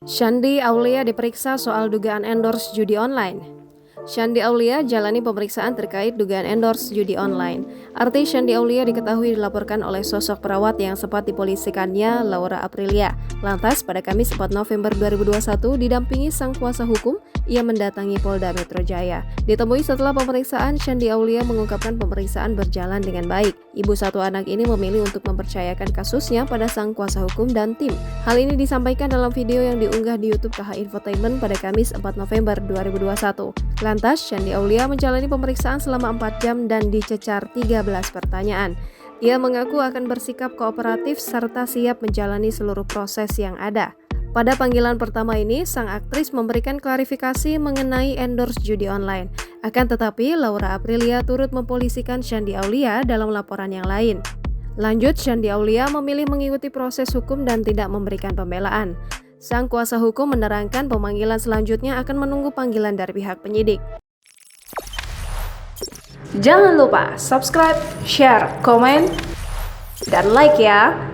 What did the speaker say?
Shandy Aulia diperiksa soal dugaan endorse judi online. Shandy Aulia jalani pemeriksaan terkait dugaan endorse judi online. Artis Shandy Aulia diketahui dilaporkan oleh sosok perawat yang sempat dipolisikannya, Laura Aprilia. Lantas pada Kamis 4 November 2021 didampingi sang kuasa hukum, ia mendatangi Polda Metro Jaya. Ditemui setelah pemeriksaan, Shandy Aulia mengungkapkan pemeriksaan berjalan dengan baik. Ibu satu anak ini memilih untuk mempercayakan kasusnya pada sang kuasa hukum dan tim. Hal ini disampaikan dalam video yang diunggah di YouTube KH Infotainment pada Kamis 4 November 2021. Lantas, Shandy Aulia menjalani pemeriksaan selama 4 jam dan dicecar 13 pertanyaan. Ia mengaku akan bersikap kooperatif serta siap menjalani seluruh proses yang ada. Pada panggilan pertama ini, sang aktris memberikan klarifikasi mengenai endorse judi online. Akan tetapi, Laura Aprilia turut mempolisikan Shandy Aulia dalam laporan yang lain. Lanjut, Shandy Aulia memilih mengikuti proses hukum dan tidak memberikan pembelaan. Sang kuasa hukum menerangkan pemanggilan selanjutnya akan menunggu panggilan dari pihak penyidik. Jangan lupa subscribe, share, komen, dan like ya!